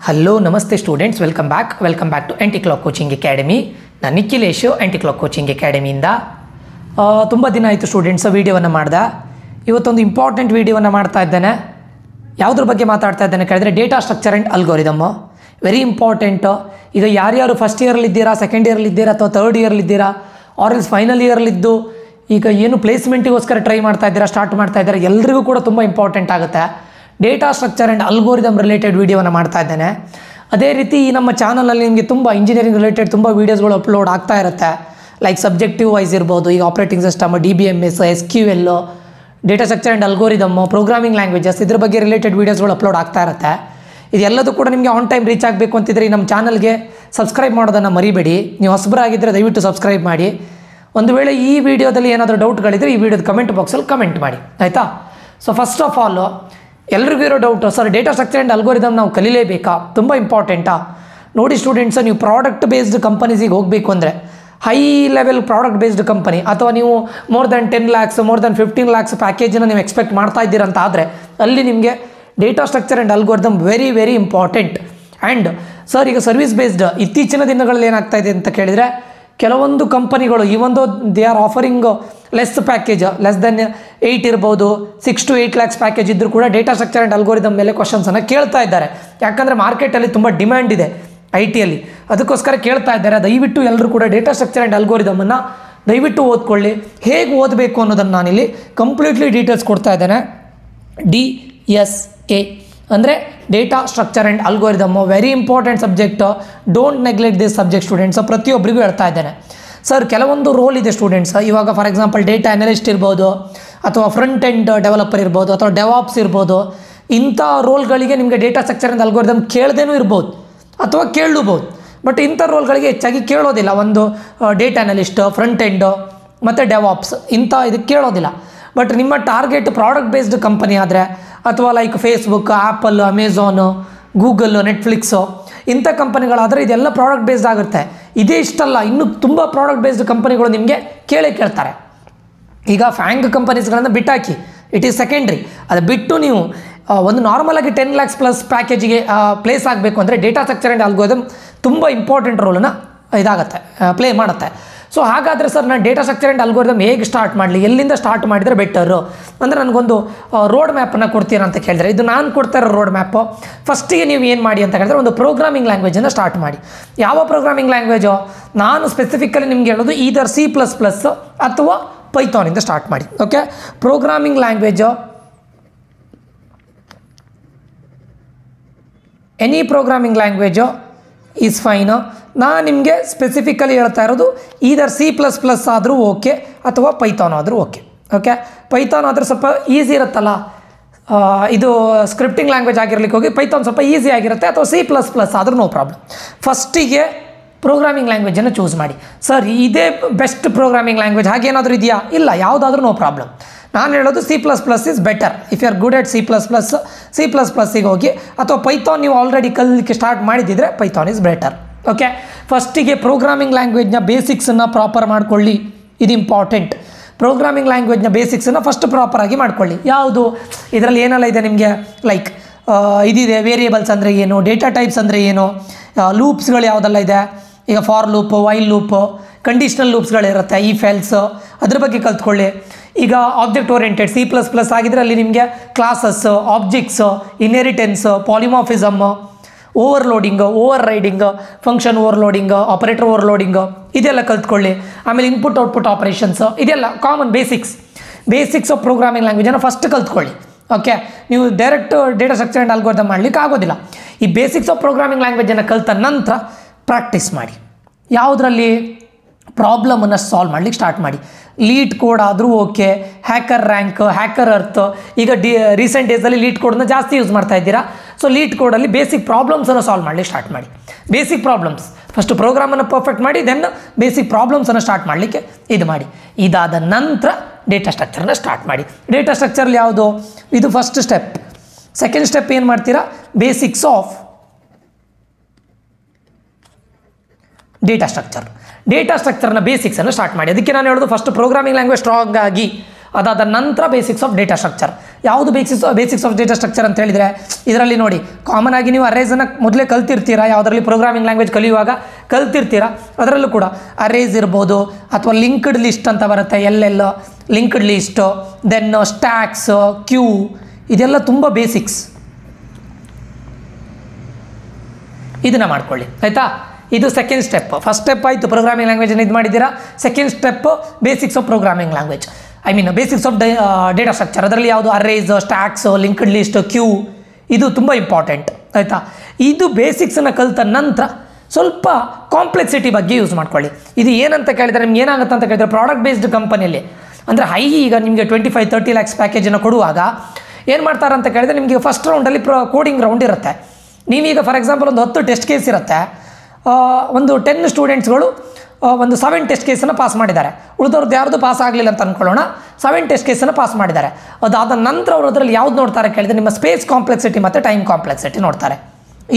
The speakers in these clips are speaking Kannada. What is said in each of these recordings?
Hello namaste students, welcome back to anti clock coaching academy. ನಾನು ನಿಖಿಲೇಶು ಆಂಟಿ ಕ್ಲಾಕ್ ಕೋಚಿಂಗ್ ಅಕಾಡೆಮಿಯಿಂದ. ತುಂಬ ದಿನ ಆಯಿತು ಸ್ಟೂಡೆಂಟ್ಸ್ ವೀಡಿಯೋವನ್ನು ಮಾಡ್ದೆ. ಇವತ್ತೊಂದು ಇಂಪಾರ್ಟೆಂಟ್ ವೀಡಿಯೋವನ್ನು ಮಾಡ್ತಾ ಇದ್ದೇನೆ. ಯಾವುದ್ರ ಬಗ್ಗೆ ಮಾತಾಡ್ತಾ ಇದ್ದೇನೆ ಕೇಳಿದ್ರೆ data structure and algorithm. Very important. ಈಗ ಯಾರ್ಯಾರು ಫಸ್ಟ್ ಇಯರಲ್ಲಿದ್ದೀರಾ, ಸೆಕೆಂಡ್ ಇಯರಲ್ಲಿದ್ದೀರಾ, ಅಥವಾ ಥರ್ಡ್ ಇಯರಲ್ಲಿದ್ದೀರಾ, ಆರ್ ಎಲ್ಸ್ ಫೈನಲ್ ಇಯರಲ್ಲಿದ್ದು ಈಗ ಏನು ಪ್ಲೇಸ್ಮೆಂಟಿಗೋಸ್ಕರ ಟ್ರೈ ಮಾಡ್ತಾ ಇದ್ದೀರಾ, ಸ್ಟಾರ್ಟ್ ಮಾಡ್ತಾ ಇದ್ದೀರಾ, ಎಲ್ರಿಗೂ ಕೂಡ ತುಂಬ ಇಂಪಾರ್ಟೆಂಟ್ ಆಗುತ್ತೆ. Data structure and algorithm related ವೀಡಿಯೋವನ್ನು ಮಾಡ್ತಾ ಇದ್ದೇನೆ. ಅದೇ ರೀತಿ ಈ ನಮ್ಮ ಚಾನಲಲ್ಲಿ ನಿಮಗೆ ತುಂಬ ಇಂಜಿನಿಯರಿಂಗ್ ರಿಲೇಟೆಡ್ ತುಂಬ ವೀಡಿಯೋಸ್ಗಳು ಅಪ್ಲೋಡ್ ಆಗ್ತಾ ಇರುತ್ತೆ. ಲೈಕ್ ಸಬ್ಜೆಕ್ಟಿವ್ ವೈಸ್ ಇರ್ಬೋದು, ಈಗ operating system, DBMS, SQL, data structure and algorithm, programming languages, ಇದ್ರ ಬಗ್ಗೆ ರಿಲೇಟೆಡ್ ವೀಡಿಯೋಸ್ಗಳು ಅಪ್ಲೋಡ್ ಆಗ್ತಾ ಇರುತ್ತೆ. ಇದೆಲ್ಲದೂ ಕೂಡ ನಿಮಗೆ ಆನ್ ಟೈಮ್ ರೀಚ್ ಆಗಬೇಕು ಅಂತಿದ್ರೆ ಈ ನಮ್ಮ ಚಾನಲ್ಗೆ ಸಬ್ಸ್ಕ್ರೈಬ್ ಮಾಡೋದನ್ನು ಮರಿಬೇಡಿ. ನೀವು ಹೊಸಬರಾಗಿದ್ದರೆ ದಯವಿಟ್ಟು ಸಬ್ಸ್ಕ್ರೈಬ್ ಮಾಡಿ. ಒಂದು ವೇಳೆ ಈ ವಿಡಿಯೋದಲ್ಲಿ ಏನಾದರೂ ಡೌಟ್ಗಳಿದ್ದರೆ ಈ ವಿಡಿಯೋದ ಕಮೆಂಟ್ ಬಾಕ್ಸಲ್ಲಿ ಕಮೆಂಟ್ ಮಾಡಿ, ಆಯಿತಾ? ಸೊ ಫಸ್ಟ್ ಆಫ್ ಆಲ್ ಎಲ್ರಿಗೂ ಇರೋ doubt, sir data structure and algorithm ನಾವು ಕಲೀಲೇಬೇಕಾ, ತುಂಬ ಇಂಪಾರ್ಟೆಂಟಾ? ನೋಡಿ ಸ್ಟೂಡೆಂಟ್ಸ್, ನೀವು ಪ್ರಾಡಕ್ಟ್ ಬೇಸ್ಡ್ ಕಂಪನೀಸಿಗೆ ಹೋಗಬೇಕು ಅಂದರೆ high level product based company, ಅಥವಾ ನೀವು more than 10 lakhs, more than 15 lakhs ಪ್ಯಾಕೇಜನ್ನು ನೀವು ಎಕ್ಸ್ಪೆಕ್ಟ್ ಮಾಡ್ತಾ ಇದ್ದೀರಂತ ಆದರೆ ಅಲ್ಲಿ ನಿಮಗೆ data structure and algorithm very very important. And sir ಈಗ ಸರ್ವಿಸ್ ಬೇಸ್ಡ್ ಇತ್ತೀಚಿನ ದಿನಗಳಲ್ಲಿ ಏನಾಗ್ತಾ ಇದೆ ಅಂತ ಕೇಳಿದರೆ ಕೆಲವೊಂದು ಕಂಪನಿಗಳು ಇವೊಂದು they are offering less package, less than 8 ಇರ್ಬೋದು, 6 to 8 lakhs ಪ್ಯಾಕೇಜ್ ಇದ್ದರೂ ಕೂಡ ಡೇಟಾ ಸ್ಟ್ರಕ್ಚರ್ ಆ್ಯಂಡ್ ಅಲ್ಗೋರಿದಮ್ ಮೇಲೆ ಕ್ವಶನ್ಸನ್ನು ಕೇಳ್ತಾ ಇದ್ದಾರೆ. ಯಾಕಂದರೆ ಮಾರ್ಕೆಟಲ್ಲಿ ತುಂಬ ಡಿಮ್ಯಾಂಡ್ ಇದೆ IT-ಯಲ್ಲಿ, ಅದಕ್ಕೋಸ್ಕರ ಕೇಳ್ತಾ ಇದ್ದಾರೆ. ದಯವಿಟ್ಟು ಎಲ್ಲರೂ ಕೂಡ ಡೇಟಾ ಸ್ಟ್ರಕ್ಚರ್ ಆ್ಯಂಡ್ ಅಲ್ಗೋರಿದಮನ್ನು ದಯವಿಟ್ಟು ಓದ್ಕೊಳ್ಳಿ. ಹೇಗೆ ಓದಬೇಕು ಅನ್ನೋದನ್ನು ನಾನಿಲ್ಲಿ ಕಂಪ್ಲೀಟ್ಲಿ ಡೀಟೇಲ್ಸ್ ಕೊಡ್ತಾ ಇದ್ದೇನೆ. DSA ಅಂದರೆ data structure and algorithm very important subject. Don't neglect this subject students. ಪ್ರತಿಯೊಬ್ಬರಿಗೂ ಹೇಳ್ತಾ ಇದ್ದೇನೆ. ಸರ್ ಕೆಲವೊಂದು ರೋಲ್ ಇದೆ ಸ್ಟೂಡೆಂಟ್ಸ್. ಇವಾಗ ಫಾರ್ ಎಕ್ಸಾಂಪಲ್ ಡೇಟಾ ಅನಲಿಸ್ಟ್ ಇರ್ಬೋದು, ಅಥವಾ ಫ್ರಂಟ್ ಎಂಡ್ ಡೆವಲಪರ್ ಇರ್ಬೋದು, ಅಥವಾ ಡೆವಾಪ್ಸ್ ಇರ್ಬೋದು. ಇಂಥ ರೋಲ್ಗಳಿಗೆ ನಿಮಗೆ ಡೇಟಾ ಸ್ಟ್ರಕ್ಚರ್ ಆ್ಯಂಡ್ ಅಲ್ಗೋರಿದಮ್ ಕೇಳದೇನೂ ಇರ್ಬೋದು, ಅಥವಾ ಕೇಳಲೂಬೋದು. ಬಟ್ ಇಂಥ ರೋಲ್ಗಳಿಗೆ ಹೆಚ್ಚಾಗಿ ಕೇಳೋದಿಲ್ಲ. ಒಂದು ಡೇಟಾ ಅನಲಿಸ್ಟ್, ಫ್ರಂಟ್ ಎಂಡು ಮತ್ತು ಡೆವಾಪ್ಸ್ ಇಂಥ ಇದಕ್ಕೆ ಕೇಳೋದಿಲ್ಲ. ಬಟ್ ನಿಮ್ಮ ಟಾರ್ಗೆಟ್ ಪ್ರಾಡಕ್ಟ್ ಬೇಸ್ಡ್ ಕಂಪನಿ ಆದರೆ, ಅಥವಾ like Facebook, apple, Amazon, Google, Netflix ಇಂಥ ಕಂಪನಿಗಳಾದರೆ ಇದೆಲ್ಲ ಪ್ರಾಡಕ್ಟ್ ಬೇಸ್ಡ್ ಆಗುತ್ತೆ. ಇದೇ ಇಷ್ಟಲ್ಲ, ಇನ್ನೂ ತುಂಬ ಪ್ರಾಡಕ್ಟ್ ಬೇಸ್ಡ್ ಕಂಪನಿಗಳು ನಿಮಗೆ ಕೇಳ್ತಾರೆ. ಈಗ ಫ್ಯಾಂಗ್ ಕಂಪನೀಸ್ಗಳನ್ನು ಬಿಟ್ಟಾಕಿ, ಇಟ್ ಈಸ್ ಸೆಕೆಂಡ್ರಿ. ಅದು ಬಿಟ್ಟು ನೀವು ಒಂದು ನಾರ್ಮಲಾಗಿ 10 lakhs ಪ್ಲಸ್ ಪ್ಯಾಕೇಜಿಗೆ ಪ್ಲೇಸ್ ಆಗಬೇಕು ಅಂದರೆ ಡೇಟಾ ಸ್ಟ್ರಕ್ಚರ್ ಆ್ಯಂಡ್ ಅಲ್ಗೋರಿದಮ್ ತುಂಬ ಇಂಪಾರ್ಟೆಂಟ್ ರೋಲನ್ನು ಪ್ಲೇ ಮಾಡುತ್ತೆ. ಸೊ ಹಾಗಾದರೆ ಸರ್ ನಾನು ಡೇಟಾ ಸ್ಟ್ರಕ್ಚರ್ ಆ್ಯಂಡ್ ಅಲ್ಗೋರಿದಮ್ ಹೇಗೆ ಸ್ಟಾರ್ಟ್ ಮಾಡಲಿ, ಎಲ್ಲಿಂದ ಸ್ಟಾರ್ಟ್ ಮಾಡಿದರೆ ಬೆಟರು ಅಂದರೆ ನನಗೊಂದು ರೋಡ್ ಮ್ಯಾಪನ್ನು ಕೊಡ್ತೀರಾ ಅಂತ ಕೇಳಿದ್ರೆ, ಇದು ನಾನು ಕೊಡ್ತಾ ಇರೋ ರೋಡ್ ಮ್ಯಾಪು. ಫಸ್ಟಿಗೆ ನೀವು ಏನು ಮಾಡಿ ಅಂತ ಹೇಳಿದ್ರೆ ಒಂದು ಪ್ರೋಗ್ರಾಮಿಂಗ್ ಲ್ಯಾಂಗ್ವೇಜನ್ನು ಸ್ಟಾರ್ಟ್ ಮಾಡಿ. ಯಾವ ಪ್ರೋಗ್ರಾಮಿಂಗ್ ಲ್ಯಾಂಗ್ವೇಜು? ನಾನು ಸ್ಪೆಸಿಫಿಕಲಿ ನಿಮ್ಗೆ ಹೇಳೋದು ಈದರ್ C++ ಅಥವಾ ಪೈಥಾನಿಂದ ಸ್ಟಾರ್ಟ್ ಮಾಡಿ. Okay, programming language any programming language is fine. ನಾನು ನಿಮಗೆ ಸ್ಪೆಸಿಫಿಕಲಿ ಹೇಳ್ತಾ ಇರೋದು ಈದರ್ C++ ಆದರೂ ಓಕೆ, ಅಥವಾ ಪೈಥಾನ್ ಆದರೂ ಓಕೆ. ಓಕೆ, ಪೈಥಾನ್ ಆದರೆ ಸ್ವಲ್ಪ ಈಸಿ ಇರುತ್ತಲ್ಲ, ಇದು ಸ್ಕ್ರಿಪ್ಟಿಂಗ್ ಲ್ಯಾಂಗ್ವೇಜ್ ಆಗಿರ್ಲಿಕ್ಕೆ ಹೋಗಿ ಪೈಥಾನ್ ಸ್ವಲ್ಪ ಈಸಿ ಆಗಿರುತ್ತೆ, ಅಥವಾ C++ ಆದರೂ ನೋ ಪ್ರಾಬ್ಲಮ್. ಫಸ್ಟಿಗೆ ಪ್ರೋಗ್ರಾಮಿಂಗ್ ಲ್ಯಾಂಗ್ವೇಜನ್ನು ಚೂಸ್ ಮಾಡಿ. ಸರ್ ಇದೇ ಬೆಸ್ಟ್ ಪ್ರೋಗ್ರಾಮಿಂಗ್ ಲ್ಯಾಂಗ್ವೇಜ್ ಹಾಗೇನಾದರೂ ಇದೆಯಾ? ಇಲ್ಲ, ಯಾವುದಾದ್ರೂ ನೋ ಪ್ರಾಬ್ಲಮ್. ನಾನು ಹೇಳೋದು C++ is better. If you are good at C++ಗೆ ಹೋಗಿ, ಅಥವಾ ಪೈಥಾನ್ ನೀವು ಆಲ್ರೆಡಿ ಕಲಿಲಿಕ್ಕೆ ಸ್ಟಾರ್ಟ್ ಮಾಡಿದ್ದಿದ್ರೆ ಪೈಥಾನ್ ಇಸ್ ಬೆಟರ್. ಓಕೆ, ಫಸ್ಟಿಗೆ ಪ್ರೋಗ್ರಾಮಿಂಗ್ ಲ್ಯಾಂಗ್ವೇಜ್ನ ಬೇಸಿಕ್ಸನ್ನು ಪ್ರಾಪರ್ ಮಾಡ್ಕೊಳ್ಳಿ. ಇದು ಇಂಪಾರ್ಟೆಂಟ್. ಪ್ರೋಗ್ರಾಮಿಂಗ್ ಲ್ಯಾಂಗ್ವೇಜ್ನ ಬೇಸಿಕ್ಸನ್ನು ಫಸ್ಟ್ ಪ್ರಾಪರಾಗಿ ಮಾಡ್ಕೊಳ್ಳಿ. ಯಾವುದು ಇದರಲ್ಲಿ ಏನೆಲ್ಲ ಇದೆ ನಿಮಗೆ, ಲೈಕ್ ಇದಿದೆ, ವೇರಿಯೇಬಲ್ಸ್ ಅಂದರೆ ಏನು, ಡೇಟಾ ಟೈಪ್ಸ್ ಅಂದರೆ ಏನು, ಲೂಪ್ಸ್ಗಳು ಯಾವುದೆಲ್ಲ ಇದೆ. ಈಗ for loop, while loop, conditional ಲೂಪ್ಸ್ಗಳಿರುತ್ತೆ, ಈ ಫೆಲ್ಸ್, ಅದ್ರ ಬಗ್ಗೆ ಕಲ್ತ್ಕೊಳ್ಳಿ. ಈಗ ಆಬ್ಜೆಕ್ಟ್ ಓರಿಯೆಂಟೆಡ್ C++ ಆಗಿದ್ರೆ ಅಲ್ಲಿ ನಿಮಗೆ classes, objects, inheritance, polymorphism, overloading, overriding, function overloading, operator overloading, ಇದೆಲ್ಲ ಕಲ್ತ್ಕೊಳ್ಳಿ. ಆಮೇಲೆ ಇನ್ಪುಟ್ ಔಟ್ಪುಟ್ ಆಪರೇಷನ್ಸು, ಇದೆಲ್ಲ ಕಾಮನ್ ಬೇಸಿಕ್ಸ್ ಆಫ್ ಪ್ರೋಗ್ರಾಮಿಂಗ್ ಲ್ಯಾಂಗ್ವೇಜನ್ನು ಫಸ್ಟ್ ಕಲ್ತ್ಕೊಳ್ಳಿ. ಓಕೆ, ನೀವು direct data structure and algorithm ಮಾಡಲಿಕ್ಕೆ ಆಗೋದಿಲ್ಲ. ಈ ಬೇಸಿಕ್ಸ್ ಆಫ್ ಪ್ರೋಗ್ರಾಮಿಂಗ್ ಲ್ಯಾಂಗ್ವೇಜನ್ನು ಕಲಿತ ನಂತರ ಪ್ರಾಕ್ಟೀಸ್ ಮಾಡಿ. ಯಾವುದರಲ್ಲಿ? ಪ್ರಾಬ್ಲಮನ್ನು ಸಾಲ್ವ್ ಮಾಡಲಿಕ್ಕೆ ಸ್ಟಾರ್ಟ್ ಮಾಡಿ. ಲೀಡ್ ಕೋಡ್ ಆದರೂ okay, hacker rank, hacker earth. ಈಗ ರೀಸೆಂಟ್ ಡೇಸಲ್ಲಿ ಲೀಡ್ ಕೋಡನ್ನು ಜಾಸ್ತಿ ಯೂಸ್ ಮಾಡ್ತಾ ಇದ್ದೀರಾ. ಸೊ ಲೀಡ್ ಕೋಡಲ್ಲಿ ಬೇಸಿಕ್ ಪ್ರಾಬ್ಲಮ್ಸನ್ನು ಸಾಲ್ವ್ ಮಾಡಲಿಕ್ಕೆ ಸ್ಟಾರ್ಟ್ ಮಾಡಿ. ಬೇಸಿಕ್ ಪ್ರಾಬ್ಲಮ್ಸ್ ಫಸ್ಟ್ ಪ್ರೋಗ್ರಾಮನ್ನು ಪರ್ಫೆಕ್ಟ್ ಮಾಡಿ, ದೆನ್ ಬೇಸಿಕ್ ಪ್ರಾಬ್ಲಮ್ಸನ್ನು ಸ್ಟಾರ್ಟ್ ಮಾಡಲಿಕ್ಕೆ ಇದು ಮಾಡಿ. ಇದಾದ ನಂತರ ಡೇಟಾ ಸ್ಟ್ರಕ್ಚರನ್ನು ಸ್ಟಾರ್ಟ್ ಮಾಡಿ. ಡೇಟಾ ಸ್ಟ್ರಕ್ಚರಲ್ಲಿ ಯಾವುದು? ಇದು ಫಸ್ಟ್ ಸ್ಟೆಪ್. ಸೆಕೆಂಡ್ ಸ್ಟೆಪ್ ಏನು ಮಾಡ್ತೀರಾ? ಬೇಸಿಕ್ಸ್ ಆಫ್ ಡೇಟಾ ಸ್ಟ್ರಕ್ಚರ್ನ ಬೇಸಿಕ್ಸನ್ನು ಸ್ಟಾರ್ಟ್ ಮಾಡಿ. ಅದಕ್ಕೆ ನಾನು ಹೇಳೋದು ಫಸ್ಟ್ ಪ್ರೋಗ್ರಾಮಿಂಗ್ ಲ್ಯಾಂಗ್ವೇಜ್ ಸ್ಟ್ರಾಂಗ್ ಆಗಿ ಅದಾದ ನಂತರ ಬೇಸಿಕ್ಸ್ ಆಫ್ ಡೇಟಾ ಸ್ಟ್ರಕ್ಚರ್. ಯಾವುದು ಬೇಸಿಕ್ಸ್ ಆಫ್ ಡೇಟಾ ಸ್ಟ್ರಕ್ಚರ್ ಅಂತ ಹೇಳಿದರೆ, ಇದರಲ್ಲಿ ನೋಡಿ ಕಾಮನ್ ಆಗಿ ನೀವು ಅರೇಸನ್ನು ಮೊದಲೇ ಕಲ್ತಿರ್ತೀರಾ, ಯಾವುದರಲ್ಲಿ ಪ್ರೋಗ್ರಾಮಿಂಗ್ ಲ್ಯಾಂಗ್ವೇಜ್ ಕಲಿಯುವಾಗ ಕಲ್ತಿರ್ತೀರಾ. ಅದರಲ್ಲೂ ಕೂಡ ಅರೇಸ್ ಇರ್ಬೋದು, ಅಥವಾ ಲಿಂಕ್ಡ್ ಲಿಸ್ಟ್ ಅಂತ ಬರುತ್ತೆ, LL linked list, then stacks, queue, ಇದೆಲ್ಲ ತುಂಬ ಬೇಸಿಕ್ಸ್. ಇದನ್ನು ಮಾಡ್ಕೊಳ್ಳಿ ಆಯಿತಾ. ಇದು ಸೆಕೆಂಡ್ ಸ್ಟೆಪ್. ಫಸ್ಟ್ ಸ್ಟೆಪ್ ಆಯಿತು ಪ್ರೋಗ್ರಾಮಿಂಗ್ ಲ್ಯಾಂಗ್ವೇಜನ್ನು ಇದು ಮಾಡಿದ್ದೀರಾ. Second step basics of programming language, basics of data structure. ಅದರಲ್ಲಿ ಯಾವುದು arrays, stacks, linked list, queue, ಇದು ತುಂಬ ಇಂಪಾರ್ಟೆಂಟ್ ಆಯಿತಾ. ಇದು ಬೇಸಿಕ್ಸನ್ನು ಕಲಿತ ನಂತರ ಸ್ವಲ್ಪ ಕಾಂಪ್ಲೆಕ್ಸಿಟಿ ಬಗ್ಗೆ ಯೂಸ್ ಮಾಡ್ಕೊಳ್ಳಿ. ಇದು ಏನಂತ ಕೇಳಿದರೆ ನಿಮ್ಗೆ ಏನಾಗುತ್ತೆ ಅಂತ ಕೇಳಿದರೆ, ಪ್ರಾಡಕ್ಟ್ ಬೇಸ್ಡ್ ಕಂಪನಿಯಲ್ಲಿ ಅಂದರೆ ಈಗ ನಿಮಗೆ 25-30 lakhs ಪ್ಯಾಕೇಜನ್ನು ಕೊಡುವಾಗ ಏನು ಮಾಡ್ತಾರೆ ಅಂತ ಕೇಳಿದರೆ, ನಿಮಗೆ ಫಸ್ಟ್ ರೌಂಡಲ್ಲಿ ಕೋಡಿಂಗ್ ರೌಂಡ್ ಇರುತ್ತೆ. ನೀವೀಗ ಫಾರ್ ಎಕ್ಸಾಂಪಲ್ ಒಂದು 10 ಟೆಸ್ಟ್ ಕೇಸ್ ಇರುತ್ತೆ, ಒಂದು 10 ಸ್ಟೂಡೆಂಟ್ಸ್ಗಳು ಒಂದು 7 ಟೆಸ್ಟ್ ಕೇಸನ್ನು ಪಾಸ್ ಮಾಡಿದ್ದಾರೆ, ಉಳಿದವ್ರದ್ದು ಯಾರ್ದು ಪಾಸ್ ಆಗಲಿಲ್ಲ ಅಂತ ಅಂದ್ಕೊಳ್ಳೋಣ. 7 ಟೆಸ್ಟ್ ಕೇಸನ್ನು ಪಾಸ್ ಮಾಡಿದ್ದಾರೆ. ಅದಾದ ನಂತರ ಅವರು ಅದರಲ್ಲಿ ಯಾವ್ದು ನೋಡ್ತಾರೆ ಕೇಳಿದರೆ, ನಿಮ್ಮ ಸ್ಪೇಸ್ ಕಾಂಪ್ಲೆಕ್ಸಿಟಿ ಮತ್ತು ಟೈಮ್ ಕಾಂಪ್ಲೆಕ್ಸಿಟಿ ನೋಡ್ತಾರೆ.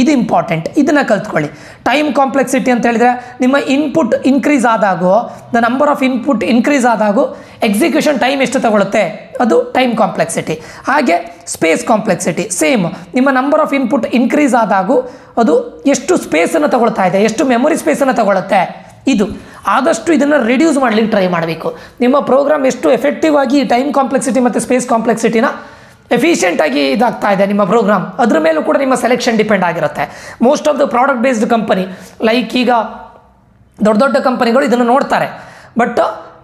ಇದು ಇಂಪಾರ್ಟೆಂಟ್, ಇದನ್ನು ಕಲ್ತ್ಕೊಳ್ಳಿ. ಟೈಮ್ ಕಾಂಪ್ಲೆಕ್ಸಿಟಿ ಅಂತ ಹೇಳಿದರೆ, ನಿಮ್ಮ ಇನ್ಪುಟ್ ಇನ್ಕ್ರೀಸ್ ಆದಾಗೂ, the number of input increase ಆದಾಗೂ ಎಕ್ಸಿಕ್ಯೂಷನ್ ಟೈಮ್ ಎಷ್ಟು ತಗೊಳುತ್ತೆ, ಅದು ಟೈಮ್ ಕಾಂಪ್ಲೆಕ್ಸಿಟಿ. ಹಾಗೆ ಸ್ಪೇಸ್ ಕಾಂಪ್ಲೆಕ್ಸಿಟಿ ಸೇಮ್, ನಿಮ್ಮ ನಂಬರ್ ಆಫ್ ಇನ್ಪುಟ್ ಇನ್ಕ್ರೀಸ್ ಆದಾಗೂ ಅದು ಎಷ್ಟು ಸ್ಪೇಸನ್ನು ತಗೊಳ್ತಾ ಇದೆ, ಎಷ್ಟು ಮೆಮೊರಿ ಸ್ಪೇಸನ್ನು ತಗೊಳುತ್ತೆ. ಇದು ಆದಷ್ಟು ಇದನ್ನು ರಿಡ್ಯೂಸ್ ಮಾಡಲಿಕ್ಕೆ ಟ್ರೈ ಮಾಡಬೇಕು. ನಿಮ್ಮ ಪ್ರೋಗ್ರಾಮ್ ಎಷ್ಟು ಎಫೆಕ್ಟಿವ್ ಆಗಿ ಟೈಮ್ ಕಾಂಪ್ಲೆಕ್ಸಿಟಿ ಮತ್ತು ಸ್ಪೇಸ್ ಕಾಂಪ್ಲೆಕ್ಸಿಟಿನ ಎಫಿಷಿಯೆಂಟಾಗಿ ಇದಾಗ್ತಾ ಇದೆ ನಿಮ್ಮ ಪ್ರೋಗ್ರಾಮ್, ಅದ್ರ ಮೇಲೂ ಕೂಡ ನಿಮ್ಮ ಸೆಲೆಕ್ಷನ್ ಡಿಪೆಂಡ್ ಆಗಿರುತ್ತೆ. Most of the product based company like ಈಗ ದೊಡ್ಡ ದೊಡ್ಡ ಕಂಪನಿಗಳು ಇದನ್ನು ನೋಡ್ತಾರೆ. ಬಟ್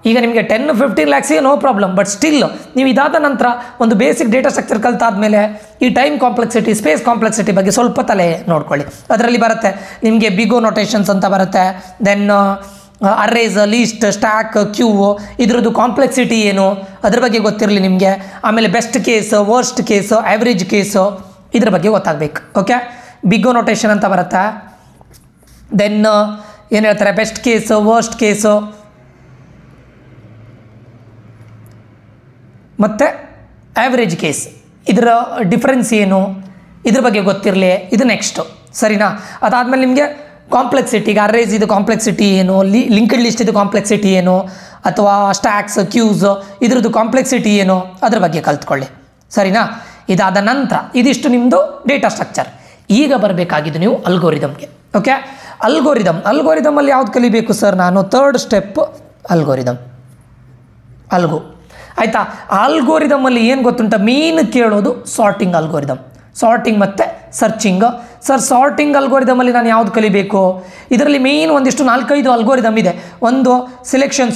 ಈಗ ನಿಮಗೆ 10-15 lakhsಗೆ ನೋ ಪ್ರಾಬ್ಲಮ್. ಬಟ್ ಸ್ಟಿಲ್ ನೀವು ಇದಾದ ನಂತರ ಒಂದು ಬೇಸಿಕ್ ಡೇಟಾ ಸ್ಟ್ರಕ್ಚರ್ ಕಲ್ತಾದ್ಮೇಲೆ ಈ ಟೈಮ್ ಕಾಂಪ್ಲೆಕ್ಸಿಟಿ, ಸ್ಪೇಸ್ ಕಾಂಪ್ಲೆಕ್ಸಿಟಿ ಬಗ್ಗೆ ಸ್ವಲ್ಪ ತಲೆ ನೋಡ್ಕೊಳ್ಳಿ. ಅದರಲ್ಲಿ ಬರುತ್ತೆ ನಿಮಗೆ ಬಿಗೋ ನೊಟೇಷನ್ಸ್ ಅಂತ ಬರುತ್ತೆ, then arrays, list, stack, queue, ಇದ್ರದ್ದು ಕಾಂಪ್ಲೆಕ್ಸಿಟಿ ಏನು ಅದ್ರ ಬಗ್ಗೆ ಗೊತ್ತಿರಲಿ ನಿಮಗೆ. ಆಮೇಲೆ best case, worst case, average case, ಇದ್ರ ಬಗ್ಗೆ ಗೊತ್ತಾಗಬೇಕು. ಓಕೆ, ಬಿಗೋ ನೊಟೇಷನ್ ಅಂತ ಬರುತ್ತೆ, ದೆನ್ ಏನು ಹೇಳ್ತಾರೆ ಬೆಸ್ಟ್ ಕೇಸು, ವರ್ಸ್ಟ್ ಕೇಸು, ಮತ್ತು ಆ್ಯಾವ್ರೇಜ್ ಕೇಸ್, ಇದರ ಡಿಫ್ರೆನ್ಸ್ ಏನು ಇದ್ರ ಬಗ್ಗೆ ಗೊತ್ತಿರಲಿ. ಇದು ನೆಕ್ಸ್ಟು, ಸರಿನಾ. ಅದಾದಮೇಲೆ ನಿಮಗೆ ಕಾಂಪ್ಲೆಕ್ಸಿಟಿ, ಈಗ ಅರೇಸ್ ಇದು ಕಾಂಪ್ಲೆಕ್ಸಿಟಿ ಏನು, ಲಿಂಕ್ಡ್ ಲಿಸ್ಟ್ ಇದು ಕಾಂಪ್ಲೆಕ್ಸಿಟಿ ಏನು, ಅಥವಾ ಸ್ಟ್ಯಾಕ್ಸ್, ಕ್ಯೂಸ್ ಇದ್ರದ್ದು ಕಾಂಪ್ಲೆಕ್ಸಿಟಿ ಏನು ಅದ್ರ ಬಗ್ಗೆ ಕಲ್ತ್ಕೊಳ್ಳಿ, ಸರಿನಾ. ಇದಾದ ನಂತರ ಇದಿಷ್ಟು ನಿಮ್ಮದು ಡೇಟಾ ಸ್ಟ್ರಕ್ಚರ್. ಈಗ ಬರಬೇಕಾಗಿದ್ದು ನೀವು ಅಲ್ಗೋರಿದಮ್ಗೆ. ಓಕೆ, ಅಲ್ಗೋರಿದಮಲ್ಲಿ ಯಾವ್ದು ಕಲಿಬೇಕು ಸರ್ ನಾನು? ಥರ್ಡ್ ಸ್ಟೆಪ್ ಅಲ್ಗೋರಿದಮ್, ಆಯಿತಾ. ಆಲ್ಗೋರಿದಮಲ್ಲಿ ಏನು ಗೊತ್ತುಂಟ, ಮೇನ್ ಕೇಳೋದು ಸಾರ್ಟಿಂಗ್ ಅಲ್ಗೋರಿದಮ್, ಸಾರ್ಟಿಂಗ್ ಮತ್ತು ಸರ್ಚಿಂಗ್. ಸರ್ ಸಾರ್ಟಿಂಗ್ ಅಲ್ಗೋರಿದಮಲ್ಲಿ ನಾನು ಯಾವ್ದು ಕಲಿಬೇಕು? ಇದರಲ್ಲಿ ಮೇನ್ ಒಂದಿಷ್ಟು 4-5 ಅಲ್ಗೋರಿದಮ್ ಇದೆ. ಒಂದು ಸೆಲೆಕ್ಷನ್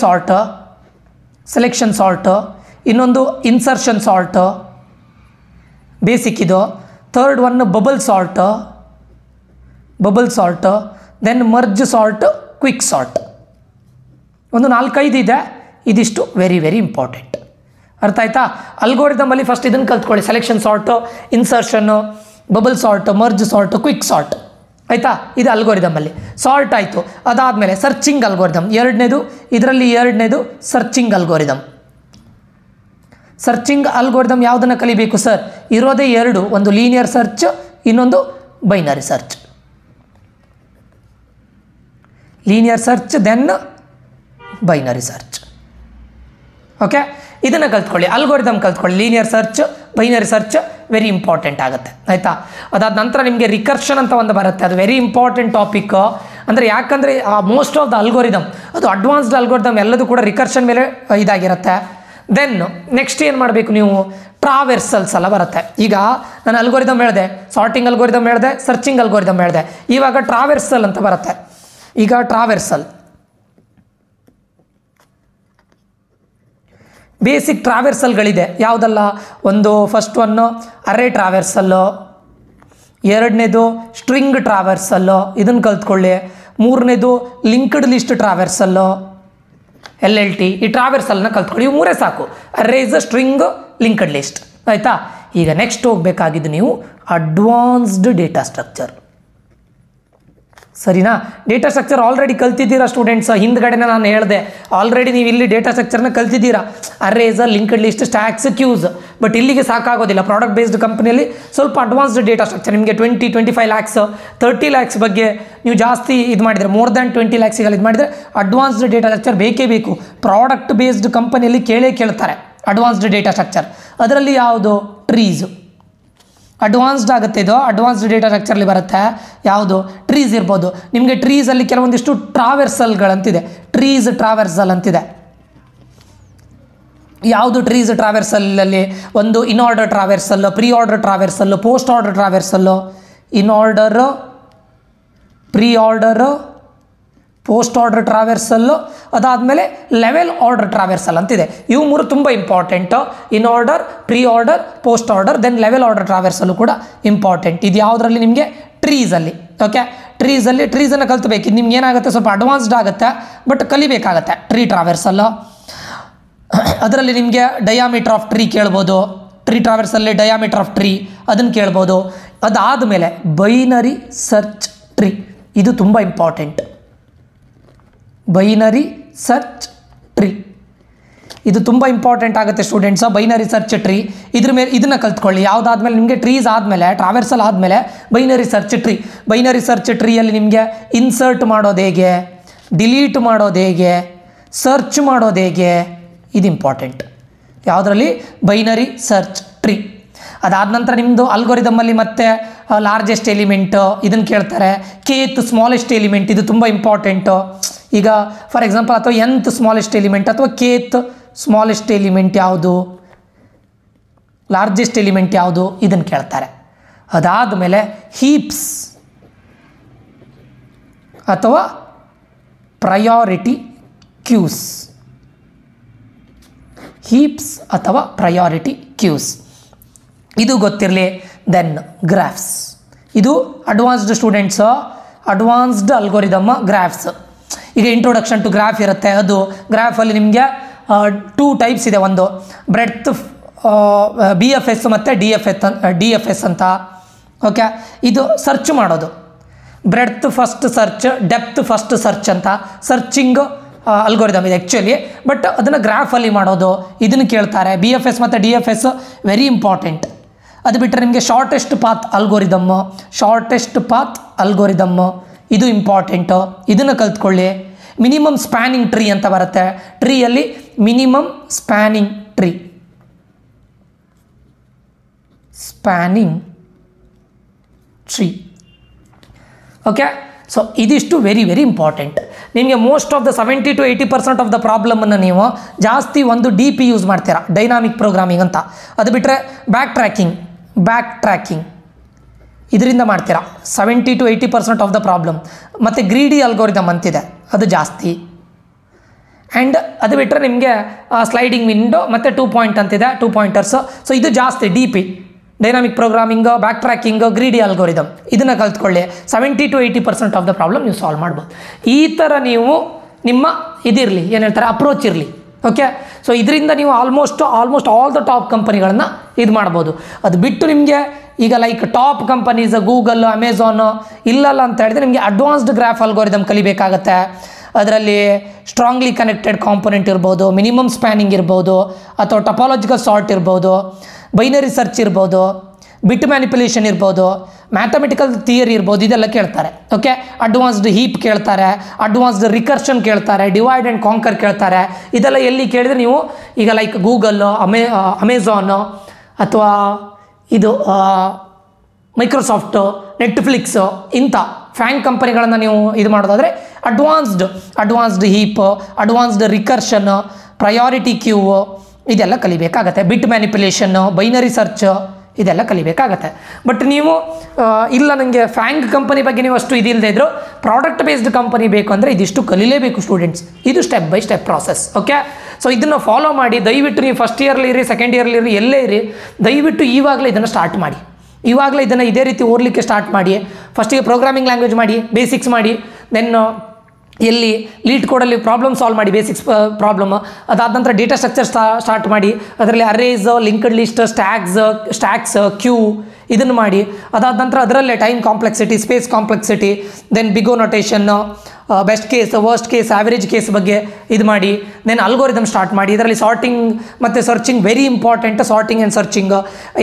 ಸಾರ್ಟ್, ಇನ್ನೊಂದು ಇನ್ಸರ್ಷನ್ ಸಾರ್ಟ್, ಬೇಸಿಕ್ ಇದು. Third one bubble sort, then merge sort, quick sort. ಒಂದು 4-5 ಇದೆ. ಇದಿಷ್ಟು ವೆರಿ ವೆರಿ ಇಂಪಾರ್ಟೆಂಟ್, ಅರ್ಥ ಆಯ್ತಾ. ಅಲ್ಗೋರಿದಮಲ್ಲಿ ಫಸ್ಟ್ ಇದನ್ನು ಕಲ್ತ್ಕೊಳ್ಳಿ, selection sort, insertion, bubble sort, merge sort, quick sort, ಆಯಿತಾ. ಇದು ಅಲ್ಗೋರಿದಮಲ್ಲಿ ಸಾರ್ಟ್ ಆಯಿತು. ಅದಾದಮೇಲೆ ಸರ್ಚಿಂಗ್ ಅಲ್ಗೋರಿದಮ್ ಎರಡನೇದು ಸರ್ಚಿಂಗ್ ಅಲ್ಗೋರಿದಮ್ ಯಾವುದನ್ನು ಕಲಿಬೇಕು ಸರ್? ಇರೋದೇ 2, ಒಂದು ಲೀನಿಯರ್ ಸರ್ಚ್, ಇನ್ನೊಂದು binary search. Linear search then binary search. Okay, ಇದನ್ನು ಕಲ್ತ್ಕೊಳ್ಳಿ, ಅಲ್ಗೋರಿದಮ್ ಕಲ್ತ್ಕೊಳ್ಳಿ. Linear search, binary search very important ಆಗುತ್ತೆ, ಆಯಿತಾ. ಅದಾದ ನಂತರ ನಿಮಗೆ ರಿಕರ್ಷನ್ ಅಂತ ಒಂದು ಬರುತ್ತೆ, ಅದು ವೆರಿ ಇಂಪಾರ್ಟೆಂಟ್ ಟಾಪಿಕ್. ಅಂದರೆ ಯಾಕಂದರೆ ಮೋಸ್ಟ್ ಆಫ್ ದ ಅಲ್ಗೋರಿದಮ್ ಅದು ಅಡ್ವಾನ್ಸ್ಡ್ ಅಲ್ಗೋರಿದಮ್ ಎಲ್ಲದೂ ಕೂಡ ರಿಕರ್ಷನ್ ಮೇಲೆ ಇದಾಗಿರುತ್ತೆ. ದೆನ್ ನೆಕ್ಸ್ಟ್ ಏನು ಮಾಡಬೇಕು ನೀವು? ಟ್ರಾವೆರ್ಸಲ್ಸ್ ಎಲ್ಲ ಬರುತ್ತೆ. ಈಗ ನಾನು ಅಲ್ಗೋರಿದಮ್ ಹೇಳಿದೆ, ಸಾರ್ಟಿಂಗ್ ಅಲ್ಗೋರಿದಮ್ ಹೇಳಿದೆ, ಸರ್ಚಿಂಗ್ ಅಲ್ಗೋರಿದಮ್ ಹೇಳಿದೆ. ಇವಾಗ ಟ್ರಾವೆರ್ಸಲ್ ಅಂತ ಬರುತ್ತೆ. ಈಗ ಟ್ರಾವೆರ್ಸಲ್ ಬೇಸಿಕ್ ಟ್ರಾವೆರ್ಸಲ್ಗಳಿದೆ. ಯಾವುದಲ್ಲ? ಒಂದು ಫಸ್ಟ್ ಒನ್ನು ಅರೇ ಟ್ರಾವೆರ್ಸಲ್ಲು, ಎರಡನೇದು ಸ್ಟ್ರಿಂಗ್ ಟ್ರಾವೆರ್ಸಲ್ಲು, ಇದನ್ನು ಕಲ್ತ್ಕೊಳ್ಳಿ. ಮೂರನೇದು ಲಿಂಕ್ಡ್ ಲಿಸ್ಟ್ ಟ್ರಾವೆರ್ಸಲ್ಲು, LLT. ಈ ಟ್ರಾವೆರ್ಸಲ್ನ ಕಲ್ತ್ಕೊಳ್ಳಿ. ಇವು 3 ಸಾಕು, ಅರೇಸ್, ಸ್ಟ್ರಿಂಗ್, ಲಿಂಕ್ಡ್ ಲಿಸ್ಟ್, ಆಯಿತಾ. ಈಗ ನೆಕ್ಸ್ಟ್ ಹೋಗಬೇಕಾಗಿದ್ದು ನೀವು ಅಡ್ವಾನ್ಸ್ಡ್ ಡೇಟಾ ಸ್ಟ್ರಕ್ಚರ್, ಸರಿನಾ. ಡೇಟಾ ಸ್ಟ್ರಕ್ಚರ್ ಆಲ್ರೆಡಿ ಕಲ್ತಿದ್ದೀರಾ ಸ್ಟೂಡೆಂಟ್ಸ್, ಹಿಂದ್ಗಡೆನ ನಾನು ಹೇಳಿದೆ ಆಲ್ರೆಡಿ ನೀವು ಇಲ್ಲಿ ಡೇಟಾ ಸ್ಟ್ರಕ್ಚರ್ನ ಕಲ್ತಿದ್ದೀರಾ, arrays, linked list, stacks, queues. But ಇಲ್ಲಿಗೆ ಸಾಕಾಗೋದಿಲ್ಲ. ಪ್ರಾಡಕ್ಟ್ ಬೇಸ್ಡ್ ಕಂಪ್ನಿಯಲ್ಲಿ ಸ್ವಲ್ಪ ಅಡ್ವಾನ್ಸ್ಡ್ ಡೇಟಾ ಸ್ಟ್ರಕ್ಚರ್ ನಿಮಗೆ 20-25 lakhs 30 lakhs ಬಗ್ಗೆ ನೀವು ಜಾಸ್ತಿ ಇದು ಮಾಡಿದರೆ, ಮೋರ್ ದ್ಯಾನ್ 20 lakhs ಇದು ಮಾಡಿದರೆ ಅಡ್ವಾನ್ಸ್ಡ್ ಡೇಟಾ ಸ್ಟ್ರಕ್ಚರ್ ಬೇಕೇ ಬೇಕು. ಪ್ರಾಡಕ್ಟ್ ಬೇಸ್ಡ್ ಕಂಪನಿಯಲ್ಲಿ ಕೇಳ್ತಾರೆ, ಅಡ್ವಾನ್ಸ್ಡ್ ಡೇಟಾ ಸ್ಟ್ರಕ್ಚರ್. ಅದರಲ್ಲಿ ಯಾವುದು? ಟ್ರೀಸು. ಅಡ್ವಾನ್ಸ್ಡ್ ಆಗುತ್ತೆ ಇದು, ಅಡ್ವಾನ್ಸ್ಡ್ ಡೇಟಾ ಸ್ಟ್ರಕ್ಚರ್ಲಿ ಬರುತ್ತೆ. ಯಾವುದು? ಟ್ರೀಸ್ ಇರ್ಬೋದು. ನಿಮಗೆ ಟ್ರೀಸಲ್ಲಿ ಕೆಲವೊಂದಿಷ್ಟು ಟ್ರಾವೆರ್ಸಲ್ಗಳಂತಿದೆ, ಟ್ರಾವೆರ್ಸಲ್ ಅಂತಿದೆ. ಯಾವುದು ಟ್ರೀಸ್ ಟ್ರಾವೆರ್ಸಲ್ಲಲ್ಲಿ? ಒಂದು in order traversal, pre order traversal, post order traversal, in order, pre order, post order traversal, ಅದಾದಮೇಲೆ ಲೆವೆಲ್ ಆರ್ಡರ್ ಟ್ರಾವೆರ್ಸಲ್ ಅಂತಿದೆ. ಇವು ಮೂರು ತುಂಬ important. In order, pre order, post order, then level order traversal ಕೂಡ ಇಂಪಾರ್ಟೆಂಟ್. ಇದು ಯಾವುದರಲ್ಲಿ? ನಿಮಗೆ ಟ್ರೀಸಲ್ಲಿ. ಓಕೆ, ಟ್ರೀಸನ್ನು ಕಲ್ತ್ಬೇಕು. ಇದು ನಿಮ್ಗೆ ಏನಾಗುತ್ತೆ, ಸ್ವಲ್ಪ ಅಡ್ವಾನ್ಸ್ಡ್ ಆಗುತ್ತೆ, ಬಟ್ ಕಲಿಬೇಕಾಗತ್ತೆ. ಟ್ರೀ ಟ್ರಾವೆರ್ಸಲ್ಲು ಅದರಲ್ಲಿ ನಿಮಗೆ ಡಯಾಮೀಟರ್ ಆಫ್ ಟ್ರೀ ಕೇಳ್ಬೋದು. ಟ್ರೀ ಟ್ರಾವೆರ್ಸಲ್ಲಿ ಡಯಾಮೀಟರ್ ಆಫ್ ಟ್ರೀ ಅದನ್ನು ಕೇಳ್ಬೋದು. ಅದಾದಮೇಲೆ ಬೈನರಿ ಸರ್ಚ್ ಟ್ರೀ, ಇದು ತುಂಬ ಇಂಪಾರ್ಟೆಂಟ್. ಬೈನರಿ ಸರ್ಚ್ ಟ್ರೀ ಇದು ತುಂಬ ಇಂಪಾರ್ಟೆಂಟ್ ಆಗುತ್ತೆ ಸ್ಟೂಡೆಂಟ್ಸ್. ಬೈನರಿ ಸರ್ಚ್ ಟ್ರೀ ಇದ್ರ ಮೇಲೆ ಇದನ್ನು ಕಲ್ತ್ಕೊಳ್ಳಿ. ಯಾವುದಾದ್ಮೇಲೆ ನಿಮಗೆ ಟ್ರೀಸ್ ಆದಮೇಲೆ, ಟ್ರಾವೆರ್ಸಲ್ ಆದಮೇಲೆ binary search tree. Binary search ಟ್ರೀಯಲ್ಲಿ ನಿಮಗೆ ಇನ್ಸರ್ಟ್ ಮಾಡೋದು ಹೇಗೆ, ಡಿಲೀಟ್ ಮಾಡೋದು ಹೇಗೆ, ಸರ್ಚ್ ಮಾಡೋದು ಹೇಗೆ, ಇದು ಇಂಪಾರ್ಟೆಂಟ್. ಯಾವುದರಲ್ಲಿ? Binary search tree. ಅದಾದ ನಂತರ ನಿಮ್ಮದು ಅಲ್ಗೋರಿದಮಲ್ಲಿ ಮತ್ತೆ ಲಾರ್ಜೆಸ್ಟ್ ಎಲಿಮೆಂಟು ಇದನ್ನು ಕೇಳ್ತಾರೆ. ಕೇತ್ ಸ್ಮಾಲೆಸ್ಟ್ ಎಲಿಮೆಂಟ್, ಇದು ತುಂಬ ಇಂಪಾರ್ಟೆಂಟು. ಈಗ ಫಾರ್ ಎಕ್ಸಾಂಪಲ್, ಅಥವಾ ಎಂತ್ ಸ್ಮಾಲೆಸ್ಟ್ ಎಲಿಮೆಂಟ್ ಅಥವಾ ಕೇತ್ ಸ್ಮಾಲೆಸ್ಟ್ ಎಲಿಮೆಂಟ್ ಯಾವುದು, ಲಾರ್ಜೆಸ್ಟ್ ಎಲಿಮೆಂಟ್ ಯಾವುದು, ಇದನ್ನು ಕೇಳ್ತಾರೆ. ಅದಾದಮೇಲೆ ಹೀಪ್ಸ್ ಅಥವಾ ಪ್ರಯಾರಿಟಿ ಕ್ಯೂಸ್, ಹೀಪ್ಸ್ ಅಥವಾ ಪ್ರಯಾರಿಟಿ ಕ್ಯೂಸ್ ಇದು ಗೊತ್ತಿರಲಿ. ದೆನ್ ಗ್ರಾಫ್ಸ್, ಇದು advanced students, advanced algorithm graphs. ಈಗ ಇಂಟ್ರೊಡಕ್ಷನ್ ಟು ಗ್ರಾಫ್ ಇರುತ್ತೆ. ಅದು ಗ್ರಾಫಲ್ಲಿ ನಿಮಗೆ 2 ಟೈಪ್ಸ್ ಇದೆ. ಒಂದು ಬ್ರೆಡ್ತ್ BFS ಮತ್ತು DFS ಅಂತ. ಓಕೆ, ಇದು ಸರ್ಚ್ ಮಾಡೋದು, breadth first search, depth first search ಅಂತ ಸರ್ಚಿಂಗ್ ಅಲ್ಗೋರಿದಮ್ ಇದೆ ಆ್ಯಕ್ಚುಲಿ. ಬಟ್ ಅದನ್ನು ಗ್ರಾಫಲ್ಲಿ ಮಾಡೋದು, ಇದನ್ನು ಕೇಳ್ತಾರೆ. BFS ಮತ್ತು DFS ವೆರಿ ಇಂಪಾರ್ಟೆಂಟ್. ಅದು ಬಿಟ್ಟರೆ ನಿಮಗೆ ಶಾರ್ಟೆಸ್ಟ್ ಪಾತ್ ಅಲ್ಗೋರಿದಮ್ಮು ಇದು ಇಂಪಾರ್ಟೆಂಟು, ಇದನ್ನು ಕಲ್ತ್ಕೊಳ್ಳಿ. ಮಿನಿಮಮ್ ಸ್ಪ್ಯಾನಿಂಗ್ ಟ್ರೀ ಅಂತ ಬರುತ್ತೆ. ಟ್ರೀಯಲ್ಲಿ minimum spanning tree. Okay, so ಇದಿಷ್ಟು ವೆರಿ ವೆರಿ ಇಂಪಾರ್ಟೆಂಟ್. ನಿಮಗೆ most of the 70 to 80% of the ಪ್ರಾಬ್ಲಮನ್ನು ನೀವು ಜಾಸ್ತಿ ಒಂದು DP ಯೂಸ್ ಮಾಡ್ತೀರಾ, ಡೈನಾಮಿಕ್ ಪ್ರೋಗ್ರಾಮಿಂಗ್ ಅಂತ. ಅದು ಬಿಟ್ಟರೆ ಬ್ಯಾಕ್ ಟ್ರ್ಯಾಕಿಂಗ್ ಇದರಿಂದ ಮಾಡ್ತೀರಾ 70 to 80% ಆಫ್ ದ ಪ್ರಾಬ್ಲಮ್. ಮತ್ತು ಗ್ರೀಡಿ ಅಲ್ಗೋರಿದಮ್ ಅಂತಿದೆ, ಅದು ಜಾಸ್ತಿ. ಆ್ಯಂಡ್ ಅದು ಬಿಟ್ಟರೆ ನಿಮಗೆ ಸ್ಲೈಡಿಂಗ್ ವಿಂಡೋ ಮತ್ತು 2 ಪಾಯಿಂಟ್ ಅಂತಿದೆ, 2 ಪಾಯಿಂಟರ್ಸು. ಸೊ ಇದು ಜಾಸ್ತಿ DP, dynamic programming, back tracking, greedy algorithm ಇದನ್ನು ಕಲ್ತ್ಕೊಳ್ಳಿ. 70 to 80% ಆಫ್ ದ ಪ್ರಾಬ್ಲಮ್ ನೀವು ಸಾಲ್ವ್ ಮಾಡ್ಬೋದು. ಈ ಥರ ನೀವು ನಿಮ್ಮ ಇದಿರಲಿ, ಏನು ಹೇಳ್ತಾರೆ, ಅಪ್ರೋಚ್ ಇರಲಿ. ಓಕೆ, ಸೊ ಇದರಿಂದ ನೀವು ಆಲ್ಮೋಸ್ಟ್ ಆಲ್ ದ ಟಾಪ್ ಕಂಪನಿಗಳನ್ನು ಇದು ಮಾಡ್ಬೋದು. ಅದು ಬಿಟ್ಟು ನಿಮಗೆ ಈಗ like top companies Google, Amazon ಇಲ್ಲಲ್ಲ ಅಂತ ಹೇಳಿದ್ರೆ ನಿಮಗೆ ಅಡ್ವಾನ್ಸ್ಡ್ ಗ್ರಾಫ್ ಅಲ್ಗೋರಿದಮ್ ಕಲಿಬೇಕಾಗತ್ತೆ. ಅದರಲ್ಲಿ ಸ್ಟ್ರಾಂಗ್ಲಿ ಕನೆಕ್ಟೆಡ್ ಕಾಂಪೊನೆಂಟ್ ಇರ್ಬೋದು, ಮಿನಿಮಮ್ ಸ್ಪ್ಯಾನಿಂಗ್ ಇರ್ಬೋದು, ಅಥವಾ ಟಪಾಲಜಿಕಲ್ ಸಾರ್ಟ್ ಇರ್ಬೋದು, ಬೈನರಿ ಸರ್ಚ್ ಇರ್ಬೋದು, ಬಿಟ್ ಮ್ಯಾನಿಪುಲೇಷನ್ ಇರ್ಬೋದು, ಮ್ಯಾಥಮೆಟಿಕಲ್ ಥಿಯರಿ ಇರ್ಬೋದು, ಇದೆಲ್ಲ ಕೇಳ್ತಾರೆ. ಓಕೆ, ಅಡ್ವಾನ್ಸ್ಡ್ ಹೀಪ್ ಕೇಳ್ತಾರೆ, ಅಡ್ವಾನ್ಸ್ಡ್ ರಿಕರ್ಷನ್ ಕೇಳ್ತಾರೆ, ಡಿವೈಡ್ ಆ್ಯಂಡ್ ಕಾಂಕರ್ ಕೇಳ್ತಾರೆ. ಇದೆಲ್ಲ ಎಲ್ಲಿ ಕೇಳಿದರೆ ನೀವು ಈಗ ಲೈಕ್ ಗೂಗಲ್ಲು, ಅಮೆಝಾನು ಅಥವಾ ಇದು ಮೈಕ್ರೋಸಾಫ್ಟು, ನೆಟ್ಫ್ಲಿಕ್ಸು ಇಂಥ ಫ್ಯಾಂಗ್ ಕಂಪನಿಗಳನ್ನು ನೀವು ಇದು ಮಾಡೋದಾದರೆ advanced heap, advanced recursion, priority queue ಇದೆಲ್ಲ ಕಲಿಬೇಕಾಗತ್ತೆ. ಬಿಟ್ ಮ್ಯಾನಿಪುಲೇಷನ್ನು, ಬೈನರಿ ಸರ್ಚ್ ಇದೆಲ್ಲ ಕಲಿಬೇಕಾಗತ್ತೆ. ಬಟ್ ನೀವು ಇಲ್ಲ ನನಗೆ ಫ್ಯಾಂಗ್ ಕಂಪನಿ ಬಗ್ಗೆ ನೀವು ಅಷ್ಟು ಇದಿಲ್ಲದೆ ಇದ್ದರೂ ಪ್ರಾಡಕ್ಟ್ ಬೇಸ್ಡ್ ಕಂಪನಿ ಬೇಕು ಅಂದರೆ ಇದಿಷ್ಟು ಕಲಿಲೇಬೇಕು ಸ್ಟೂಡೆಂಟ್ಸ್. ಇದು step by step process. Okay, so ಇದನ್ನು ಫಾಲೋ ಮಾಡಿ. ದಯವಿಟ್ಟು ನೀವು ಫಸ್ಟ್ ಇಯರ್ಲಿ ಇರಿ, ಸೆಕೆಂಡ್ ಇಯರ್ಲಿ ಇರಿ, ಎಲ್ಲೇ ಇರಿ, ದಯವಿಟ್ಟು ಇವಾಗಲೇ ಇದನ್ನು ಸ್ಟಾರ್ಟ್ ಮಾಡಿ. ಇವಾಗಲೇ ಇದನ್ನು ಇದೇ ರೀತಿ ಓದಲಿಕ್ಕೆ ಸ್ಟಾರ್ಟ್ ಮಾಡಿ. ಫಸ್ಟಿಗೆ ಪ್ರೋಗ್ರಾಮಿಂಗ್ ಲ್ಯಾಂಗ್ವೇಜ್ ಮಾಡಿ, ಬೇಸಿಕ್ಸ್ ಮಾಡಿ. ದೆನ್ ಎಲ್ಲಿ ಲೀಡ್ ಕೋಡಲ್ಲಿ ಪ್ರಾಬ್ಲಮ್ ಸಾಲ್ವ್ ಮಾಡಿ, ಬೇಸಿಕ್ಸ್ ಪ್ರಾಬ್ಲಮ್. ಅದಾದ ನಂತರ ಡೇಟಾ ಸ್ಟ್ರಕ್ಚರ್ ಸ್ಟಾರ್ಟ್ ಮಾಡಿ. ಅದರಲ್ಲಿ arrays, linked list, stacks, queue ಇದನ್ನು ಮಾಡಿ. ಅದಾದ ನಂತರ ಅದರಲ್ಲೇ time complexity, space complexity, then big O ನೊಟೇಷನ್ನು, best case, worst case, average case ಬಗ್ಗೆ ಇದು ಮಾಡಿ. ದೆನ್ ಅಲ್ಗೋರಿದಮ್ ಸ್ಟಾರ್ಟ್ ಮಾಡಿ. ಇದರಲ್ಲಿ ಸಾರ್ಟಿಂಗ್ ಮತ್ತು searching very important. Sorting and searching.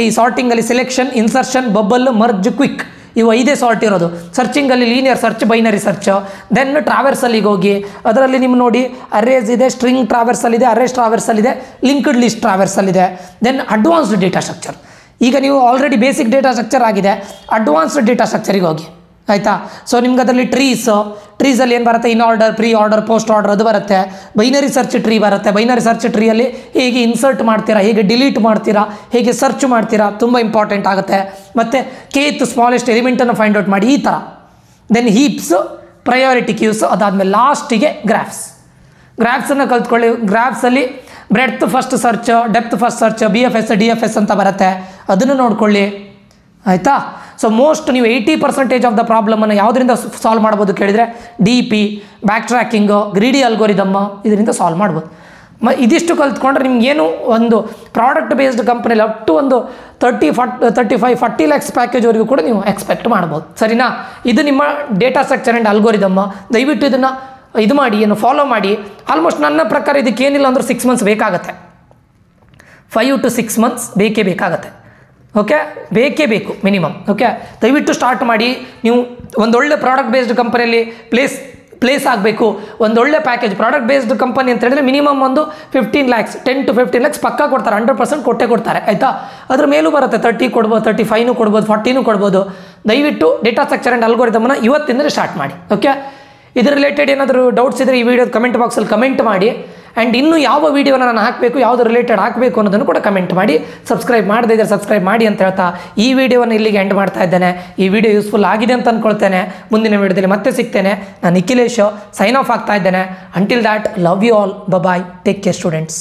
ಈ ಸಾರ್ಟಿಂಗಲ್ಲಿ selection, insertion, bubble, merge, quick ಇವು 5 ಸಾರ್ಟ್ ಇರೋದು. ಸರ್ಚಿಂಗಲ್ಲಿ linear search, binary search, then ಟ್ರಾವೆರ್ಸಲ್ಲಿಗೆ ಹೋಗಿ ಅದರಲ್ಲಿ ನಿಮ್ಮ ನೋಡಿ ಅರೇಸ್ ಇದೆ, ಸ್ಟ್ರಿಂಗ್ ಟ್ರಾವೆರ್ಸಲ್ಲಿದೆ, ಅರೇಸ್ ಟ್ರಾವೆರ್ಸಲ್ಲಿದೆ, ಲಿಂಕ್ಡ್ ಲಿಸ್ಟ್ ಟ್ರಾವೆರ್ಸಲ್ಲಿದೆ, ದೆನ್ ಅಡ್ವಾನ್ಸ್ಡ್ ಡೇಟಾ ಸ್ಟ್ರಕ್ಚರ್. ಈಗ ನೀವು ಆಲ್ರೆಡಿ ಬೇಸಿಕ್ ಡೇಟಾ ಸ್ಟ್ರಕ್ಚರ್ ಆಗಿದೆ, ಅಡ್ವಾನ್ಸ್ಡ್ ಡೇಟಾ ಸ್ಟ್ರಕ್ಚರಿಗೆ ಹೋಗಿ ಆಯಿತಾ. ಸೊ ನಿಮ್ಗೆ ಅದರಲ್ಲಿ ಟ್ರೀಸಲ್ಲಿ ಏನು ಬರುತ್ತೆ, in order, pre order, post order ಅದು ಬರುತ್ತೆ. ಬೈನರಿ ಸರ್ಚ್ ಟ್ರೀ ಬರುತ್ತೆ. ಬೈನರಿ ಸರ್ಚ್ ಟ್ರೀಯಲ್ಲಿ ಹೇಗೆ ಇನ್ಸರ್ಟ್ ಮಾಡ್ತೀರಾ, ಹೇಗೆ ಡಿಲೀಟ್ ಮಾಡ್ತೀರಾ, ಹೇಗೆ ಸರ್ಚ್ ಮಾಡ್ತೀರಾ, ತುಂಬ ಇಂಪಾರ್ಟೆಂಟ್ ಆಗುತ್ತೆ. ಮತ್ತು ಕೇತ್ ಸ್ಮಾಲೆಸ್ಟ್ ಎಲಿಮೆಂಟನ್ನು ಫೈಂಡ್ ಔಟ್ ಮಾಡಿ ಈ ಥರ. ದೆನ್ ಹೀಪ್ಸ್, ಪ್ರಯಾರಿಟಿ ಕ್ಯೂಸ್, ಅದಾದಮೇಲೆ ಲಾಸ್ಟಿಗೆ ಗ್ರಾಫ್ಸನ್ನು ಕಲ್ತ್ಕೊಳ್ಳಿ. ಗ್ರಾಫ್ಸಲ್ಲಿ breadth first search, depth first search, BFS DFS ಅಂತ ಬರುತ್ತೆ, ಅದನ್ನು ನೋಡ್ಕೊಳ್ಳಿ ಆಯಿತಾ. ಸೊ ಮೋಸ್ಟ್ ನೀವು 80% ಆಫ್ ದ ಪ್ರಾಬ್ಲಮನ್ನು ಯಾವುದರಿಂದ ಸಾಲ್ವ್ ಮಾಡ್ಬೋದು ಕೇಳಿದರೆ DP, back tracking, greedy algorithm, ಇದರಿಂದ ಸಾಲ್ವ್ ಮಾಡ್ಬೋದು. ಇದಿಷ್ಟು ಕಲ್ತ್ಕೊಂಡ್ರೆ ನಿಮ್ಗೇನು ಒಂದು ಪ್ರಾಡಕ್ಟ್ ಬೇಸ್ಡ್ ಕಂಪ್ನಿಯಲ್ಲಿ ಅಪ್ ಟು ಒಂದು 35-40 ಲ್ಯಾಕ್ಸ್ ಪ್ಯಾಕೇಜ್ವರೆಗೂ ಕೂಡ ನೀವು ಎಕ್ಸ್ಪೆಕ್ಟ್ ಮಾಡ್ಬೋದು. ಸರಿನಾ. ಇದು ನಿಮ್ಮ ಡೇಟಾ ಸ್ಟ್ರಕ್ಚರ್ ಆ್ಯಂಡ್ ಅಲ್ಗೋರಿದಮ್. ದಯವಿಟ್ಟು ಇದನ್ನು ಇದು ಮಾಡಿ, ಏನು ಫಾಲೋ ಮಾಡಿ. ಆಲ್ಮೋಸ್ಟ್ ನನ್ನ ಪ್ರಕಾರ ಇದಕ್ಕೆ ಏನಿಲ್ಲ ಅಂದ್ರೆ 6 ಮಂತ್ಸ್ ಬೇಕಾಗತ್ತೆ, 5 to 6 ಮಂತ್ಸ್ ಬೇಕಾಗತ್ತೆ. ಓಕೆ, ಬೇಕೇ ಬೇಕು ಮಿನಿಮಮ್. ಓಕೆ, ದಯವಿಟ್ಟು ಸ್ಟಾರ್ಟ್ ಮಾಡಿ. ನೀವು ಒಂದೊಳ್ಳೆ ಪ್ರಾಡಕ್ಟ್ ಬೇಸ್ಡ್ ಕಂಪನಿಯಲ್ಲಿ ಪ್ಲೇಸ್ ಆಗಬೇಕು. ಒಂದೊಳ್ಳೆ ಪ್ಯಾಕೇಜ್ ಪ್ರಾಡಕ್ಟ್ ಬೇಸ್ಡ್ ಕಂಪನಿ ಅಂತ ಹೇಳಿದ್ರೆ ಮಿನಿಮಮ್ ಒಂದು 15 ಲ್ಯಾಕ್ಸ್, 10 to 15 ಲ್ಯಾಕ್ಸ್ ಪಕ್ಕ ಕೊಡ್ತಾರೆ, 100% ಕೊಟ್ಟೇ ಕೊಡ್ತಾರೆ ಆಯಿತಾ. ಅದ್ರ ಮೇಲೂ ಬರುತ್ತೆ, 30 ಕೊಡ್ಬೋದು, 35 ಕೊಡ್ಬೋದು, 40 ಕೊಡ್ಬೋದು. ದಯವಿಟ್ಟು ಡೇಟಾ ಸ್ಟ್ರಕ್ಚರ್ ಆ್ಯಂಡ್ ಅಲ್ಗೋರಿದಮ್ನ ಇವತ್ತಿಂದಲೇ ಸ್ಟಾರ್ಟ್ ಮಾಡಿ. ಓಕೆ, ಇದ್ರ ರಿಲೇಟೆಡ್ ಏನಾದರೂ ಡೌಟ್ಸ್ ಇದ್ದರೆ ಈ ವಿಡಿಯೋದ ಕಮೆಂಟ್ ಬಾಕ್ಸಲ್ಲಿ ಕಮೆಂಟ್ ಮಾಡಿ. ಆ್ಯಂಡ್ ಇನ್ನೂ ಯಾವ ವೀಡಿಯೋನ ನಾನು ಹಾಕಬೇಕು, ಯಾವುದು ರಿಲೇಟೆಡ್ ಹಾಕಬೇಕು ಅನ್ನೋದನ್ನು ಕೂಡ ಕಮೆಂಟ್ ಮಾಡಿ. ಸಬ್ಸ್ಕ್ರೈಬ್ ಮಾಡದೇ ಇದ್ದರೆ ಸಬ್ಸ್ಕ್ರೈಬ್ ಮಾಡಿ ಅಂತ ಹೇಳ್ತಾ ಈ ವಿಡಿಯೋವನ್ನು ಇಲ್ಲಿಗೆ ಎಂಡ್ ಮಾಡ್ತಾ ಇದ್ದೇನೆ. ಈ ವಿಡಿಯೋ ಯೂಸ್ಫುಲ್ ಆಗಿದೆ ಅಂತ ಅಂದ್ಕೊಳ್ತೇನೆ. ಮುಂದಿನ ವಿಡಿಯೋದಲ್ಲಿ ಮತ್ತೆ ಸಿಗ್ತೇನೆ. ನಾನು ನಿಖಿಲೇಶ್ ಸೈನ್ ಆಫ್ ಆಗ್ತಾ ಇದ್ದೇನೆ. Until that, love you all, bye, take care students.